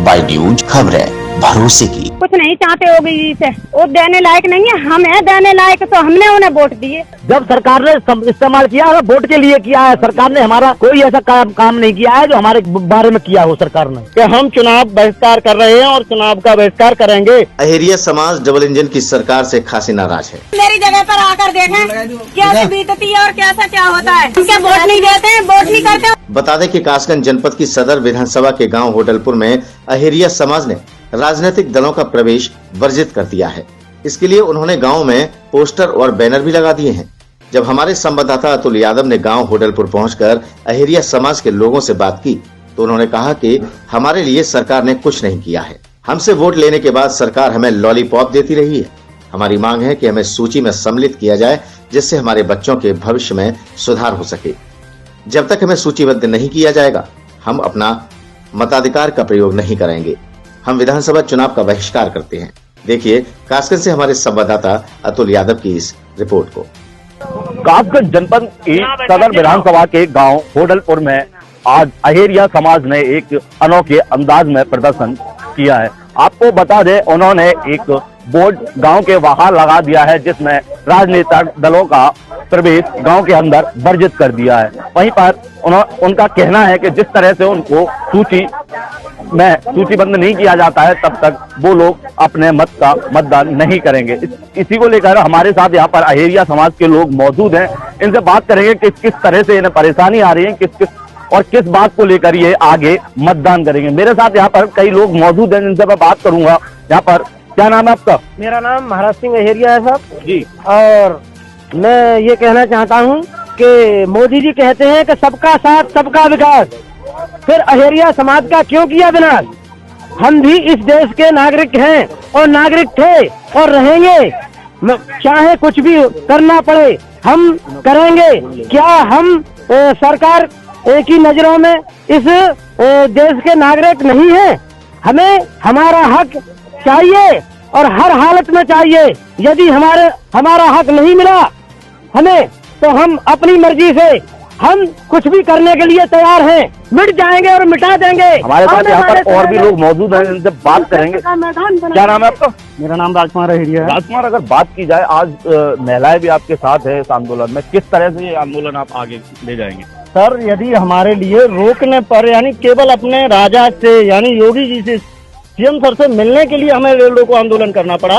Bye news खबरें भरोसे की। कुछ नहीं चाहते होगी इसे, वो देने लायक नहीं है, हम है देने लायक, तो हमने उन्हें वोट दिए। जब सरकार ने इस्तेमाल किया है वोट के लिए किया है, सरकार ने हमारा कोई ऐसा काम नहीं किया है जो हमारे बारे में किया हो सरकार ने, कि हम चुनाव बहिष्कार कर रहे हैं और चुनाव का बहिष्कार करेंगे। अहेरिया समाज डबल इंजन की सरकार से खासी नाराज है। मेरी जगह पर आकर देखें क्या बीतती है और कैसा क्या होता है। क्या वोट नहीं देते हैं, वोट नहीं करते। बता दें कि कासगंज जनपद की सदर विधानसभा के गांव होडलपुर में अहेरिया समाज ने राजनीतिक दलों का प्रवेश वर्जित कर दिया है। इसके लिए उन्होंने गांव में पोस्टर और बैनर भी लगा दिए हैं। जब हमारे संवाददाता अतुल यादव ने गांव होडलपुर पहुंचकर अहेरिया समाज के लोगों से बात की तो उन्होंने कहा कि हमारे लिए सरकार ने कुछ नहीं किया है। हमसे वोट लेने के बाद सरकार हमें लॉलीपॉप देती रही है। हमारी मांग है कि हमें सूची में सम्मिलित किया जाए, जिससे हमारे बच्चों के भविष्य में सुधार हो सके। जब तक हमें सूचीबद्ध नहीं किया जाएगा, हम अपना मताधिकार का प्रयोग नहीं करेंगे। हम विधानसभा चुनाव का बहिष्कार करते हैं। देखिए कासगंज से हमारे संवाददाता अतुल यादव की इस रिपोर्ट को। कासगंज जनपद की सदर विधानसभा के गांव होडलपुर में आज अहेरिया समाज ने एक अनोखे अंदाज में प्रदर्शन किया है। आपको बता दें, उन्होंने एक बोर्ड गांव के बाहर लगा दिया है जिसमें राजनीतिक दलों का प्रवेश गांव के अंदर वर्जित कर दिया है। वहीं पर उनका कहना है कि जिस तरह से उनको सूचीबद्ध नहीं किया जाता है तब तक वो लोग अपने मत का मतदान नहीं करेंगे। इसी को लेकर हमारे साथ यहाँ पर अहेरिया समाज के लोग मौजूद हैं। इनसे बात करेंगे कि किस तरह से इन्हें परेशानी आ रही है, किस बात को लेकर ये आगे मतदान करेंगे। मेरे साथ यहाँ पर कई लोग मौजूद हैं जिनसे मैं बात करूंगा। यहाँ पर क्या नाम है आपका? मेरा नाम महाराज सिंह अहेरिया है साहब जी। और मैं ये कहना चाहता हूँ कि मोदी जी कहते हैं कि सबका साथ सबका विकास, फिर अहेरिया समाज का क्यों किया विनाश? हम भी इस देश के नागरिक हैं और नागरिक थे और रहेंगे। चाहे कुछ भी करना पड़े हम करेंगे। क्या हम सरकार की नजरों में इस देश के नागरिक नहीं है? हमें हमारा हक चाहिए और हर हालत में चाहिए। यदि हमारा हक नहीं मिला हमें, तो हम अपनी मर्जी से हम कुछ भी करने के लिए तैयार हैं। मिट जाएंगे और मिटा देंगे। हमारे साथ यहाँ पर और भी लोग मौजूद हैं, इनसे बात करेंगे। क्या नाम है आपका? मेरा नाम राजकुमार अहेरिया है। राजकुमार, अगर बात की जाए आज महिलाएं भी आपके साथ है इस आंदोलन में, किस तरह से ये आंदोलन आप आगे ले जाएंगे? सर, यदि हमारे लिए रोकने पर यानी केवल अपने राजा से यानी योगी जी से, सीएम सर से मिलने के लिए हमें रेल रोको आंदोलन करना पड़ा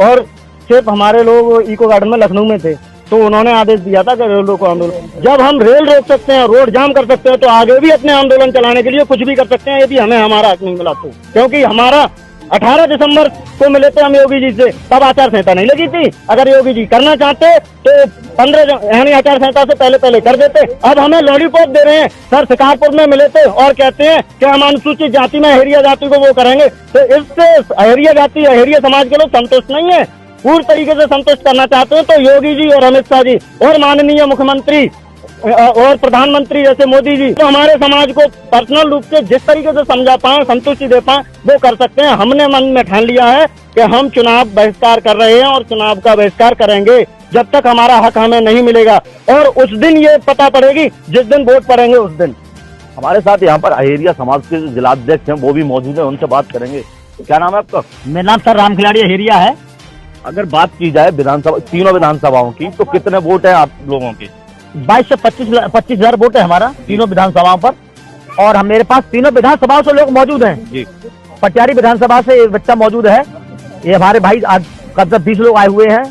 और सिर्फ हमारे लोग इको गार्डन में लखनऊ में थे तो उन्होंने आदेश दिया था कि रेल रोको आंदोलन। जब हम रेल रोक सकते हैं, रोड जाम कर सकते हैं, तो आगे भी अपने आंदोलन चलाने के लिए कुछ भी कर सकते हैं यदि हमें हमारा हक नहीं मिला तो। क्योंकि हमारा 18 दिसंबर को मिले थे हम योगी जी से, तब आचार संहिता नहीं लगी थी। अगर योगी जी करना चाहते तो 15 यानी आचार संहिता से पहले कर देते। अब हमें लॉलीपॉप दे रहे हैं। सर शिकारपुर में मिले थे और कहते हैं कि हम अनुसूचित जाति में अहेरिया जाति को वो करेंगे। तो इससे अहेरिया जाति, अहेरिया समाज के लोग संतुष्ट नहीं है, पूरी तरीके से संतुष्ट करना चाहते हैं। तो योगी जी और अमित शाह जी और माननीय मुख्यमंत्री और प्रधानमंत्री जैसे मोदी जी तो हमारे समाज को पर्सनल रूप से जिस तरीके से समझा पाए, संतुष्टि दे पाए, वो कर सकते हैं। हमने मन में ठान लिया है कि हम चुनाव बहिष्कार कर रहे हैं और चुनाव का बहिष्कार करेंगे जब तक हमारा हक हमें नहीं मिलेगा। और उस दिन ये पता पड़ेगी जिस दिन वोट पड़ेंगे उस दिन। हमारे साथ यहाँ पर अहेरिया समाज के जो जिलाध्यक्ष हैं वो भी मौजूद है, उनसे बात करेंगे। क्या नाम है आपका? मेरा नाम सर राम खिलाड़ी अहेरिया है। अगर बात की जाए विधानसभा, तीनों विधानसभाओं की, तो कितने वोट है आप लोगों के? 22 से 25 हजार वोट है हमारा तीनों विधानसभाओं पर। और हम मेरे पास तीनों विधानसभाओं से लोग मौजूद हैं जी। पटियारी विधानसभा से एक बच्चा मौजूद है। ये हमारे भाई आज कब 20 लोग आए हुए हैं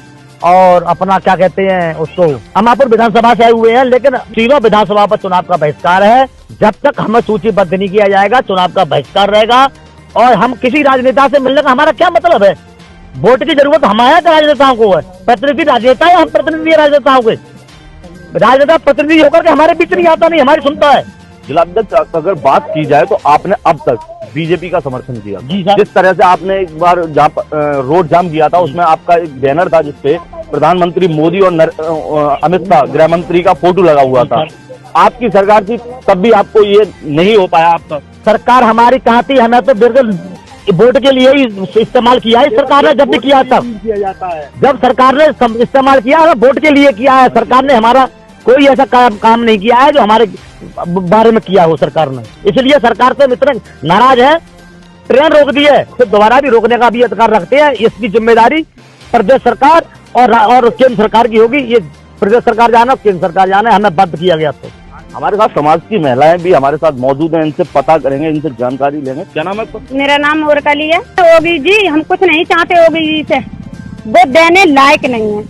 और अपना क्या कहते हैं उसको अमापुर विधानसभा से आए हुए हैं। लेकिन तीनों विधानसभा पर चुनाव का बहिष्कार है। जब तक हमें सूचीबद्ध नहीं किया जाएगा चुनाव का बहिष्कार रहेगा। और हम किसी राजनेता से मिलने का हमारा क्या मतलब है? वोट की जरूरत हमारे राजनेताओं को है। प्रतिनिधि राजनेता है, हम प्रतिनिधि राजनेताओं के। राजनेता प्रतिनिधि होकर के हमारे बीच नहीं आता, नहीं हमारी सुनता है। जिलाध्यक्ष, अगर बात की जाए तो आपने अब तक बीजेपी का समर्थन किया। जिस तरह से आपने एक बार जहाँ रोड जाम किया था उसमें आपका एक बैनर था जिसपे प्रधानमंत्री मोदी और अमित शाह गृह मंत्री का फोटो लगा हुआ था। आपकी सरकार थी तब भी आपको ये नहीं हो पाया। आपका सरकार हमारी कहाँ थी? हमें तो बिल्कुल वोट के लिए ही इस्तेमाल किया है सरकार ने। जब भी किया तब किया जाता है। जब सरकार ने इस्तेमाल किया है वोट के लिए किया है। सरकार ने हमारा कोई ऐसा काम नहीं किया है जो हमारे बारे में किया हो सरकार ने। इसलिए सरकार से इतने नाराज है ट्रेन रोक दी है तो दोबारा भी रोकने का भी अधिकार रखते हैं। इसकी जिम्मेदारी प्रदेश सरकार और केंद्र सरकार की होगी। ये प्रदेश सरकार जाना, केंद्र सरकार जाना है, हमें बंद किया गया। तो हमारे साथ समाज की महिलाएं भी हमारे साथ मौजूद हैं, इनसे पता करेंगे, इनसे जानकारी लेंगे। क्या नाम है आपका? मेरा नाम मुरकली है। योगी जी हम कुछ नहीं चाहते, योगी जी से वो देने लायक नहीं है,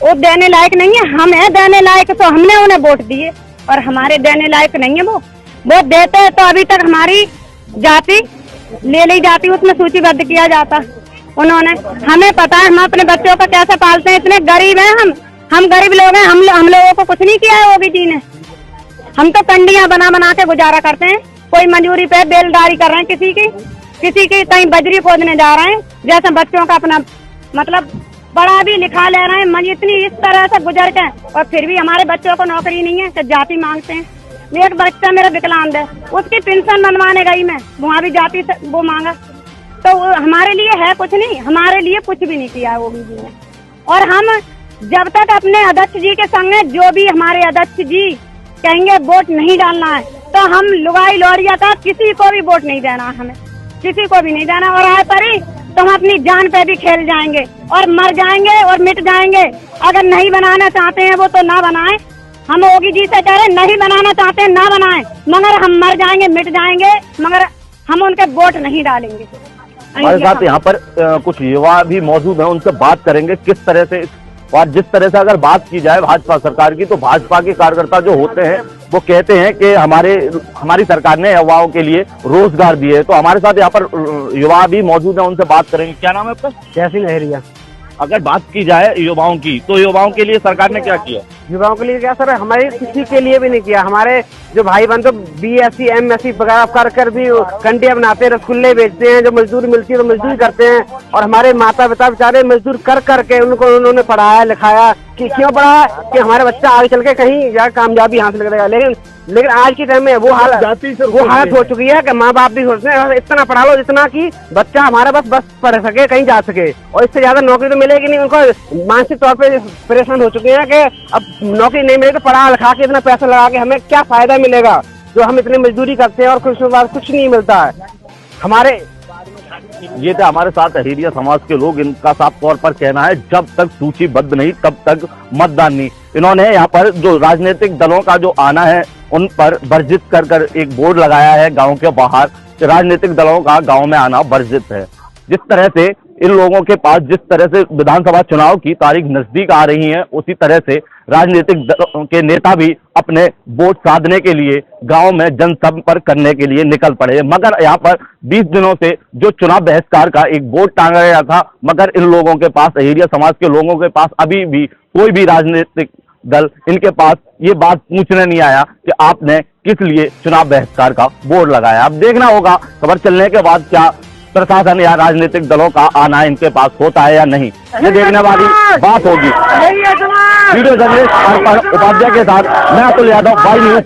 वो देने लायक नहीं है। हम है देने लायक, तो हमने उन्हें वोट दिए और हमारे देने लायक नहीं है। वो वोट देते हैं तो अभी तक हमारी जाति ले ली जाती, उसमें सूचीबद्ध किया जाता उन्होंने। हमें पता है हम अपने बच्चों को कैसे पालते हैं, इतने गरीब हैं हम गरीब लोग हैं। हम लोगों को कुछ नहीं किया है योगी जी ने। हम तो कंडियां बना बना के गुजारा करते हैं। कोई मजूरी पे बेलदारी कर रहे हैं, किसी की कहीं बजरी खोदने जा रहे हैं, जैसे बच्चों का अपना मतलब बड़ा भी लिखा ले रहे हैं। इतनी इस तरह से गुजर के और फिर भी हमारे बच्चों को नौकरी नहीं है तो जाति मांगते हैं। एक बच्चा मेरा विकलांग है, उसकी पेंशन बनवाने गई मैं, वहाँ भी जाति से वो मांगा। तो हमारे लिए है कुछ नहीं, हमारे लिए कुछ भी नहीं किया योगी जी ने। और हम जब तक अपने अध्यक्ष जी के संग, जो भी हमारे अध्यक्ष जी कहेंगे वोट नहीं डालना है, तो हम लुगाई लौरिया का किसी को भी वोट नहीं देना, हमें किसी को भी नहीं देना। और आए पर ही तो हम अपनी जान पे भी खेल जाएंगे और मर जाएंगे और मिट जाएंगे। अगर नहीं बनाना चाहते हैं वो तो ना बनाएं। हम योगी जी से कह रहे नहीं बनाना चाहते हैं, ना बनाएं, मगर हम मर जाएंगे मिट जाएंगे, मगर हम उनके वोट नहीं डालेंगे। हमारे साथ यहाँ पर कुछ युवा भी मौजूद हैं, उनसे बात करेंगे किस तरह से। और जिस तरह से अगर बात की जाए भाजपा सरकार की, तो भाजपा के कार्यकर्ता जो होते हैं वो कहते हैं कि हमारी सरकार ने युवाओं के लिए रोजगार दिए। तो हमारे साथ यहाँ पर युवा भी मौजूद हैं, उनसे बात करेंगे। क्या नाम है आपका? जयसिंह अहेरिया। अगर बात की जाए युवाओं की, तो युवाओं के लिए सरकार ने क्या किया? युवाओं के लिए क्या सर, हमारे किसी के लिए भी नहीं किया। हमारे जो भाई बहन तो BSc MSc वगैरह कर भी कंडियां बनाते हैं, रसगुल्ले बेचते हैं, जो मजदूरी मिलती है तो मजदूरी करते हैं। और हमारे माता पिता बेचारे मजदूर कर करके उन्होंने पढ़ाया लिखाया। कि क्यों पढ़ाया? कि हमारे बच्चा आगे चल के कहीं या कामयाबी हासिल करेगा। लेकिन आज के टाइम में वो हालत हो चुकी है कि माँ बाप भी सोचते हैं इतना पढ़ा लो जितना कि बच्चा हमारा बस पढ़ सके, कहीं जा सके, और इससे ज्यादा नौकरी तो मिलेगी नहीं। उनको मानसिक तौर पे परेशान हो चुके हैं कि अब नौकरी नहीं मिलेगी तो पढ़ा लिखा के इतना पैसा लगा के हमें क्या फायदा मिलेगा, जो हम इतनी मजदूरी करते हैं और कुछ नहीं मिलता है हमारे। ये थे हमारे साथ अहेरिया समाज के लोग। इनका साफ तौर पर कहना है जब तक सूचीबद्ध नहीं तब तक मतदान नहीं। इन्होंने यहाँ पर जो राजनीतिक दलों का जो आना है उन पर वर्जित कर एक बोर्ड लगाया है गांव के बाहर। राजनीतिक दलों का गांव में आना वर्जित है। जिस तरह से इन लोगों के पास जिस तरह से विधानसभा चुनाव की तारीख नजदीक आ रही है, उसी तरह से राजनीतिक दलों के नेता भी अपने वोट साधने के लिए गांव में जनसंपर्क करने के लिए निकल पड़े। मगर यहाँ पर 20 दिनों से जो चुनाव बहिष्कार का एक बोर्ड टांगा गया था, मगर इन लोगों के पास, अहेरिया समाज के लोगों के पास अभी भी कोई भी राजनीतिक दल इनके पास ये बात पूछने नहीं आया कि आपने किस लिए चुनाव बहिष्कार का बोर्ड लगाया। अब देखना होगा खबर चलने के बाद क्या प्रशासन या राजनीतिक दलों का आना इनके पास होता है या नहीं, ये देखने वाली बात होगी। वीडियो जर्नलिस्ट उपाध्याय के साथ मैं अतुल यादव, वाई न्यूज।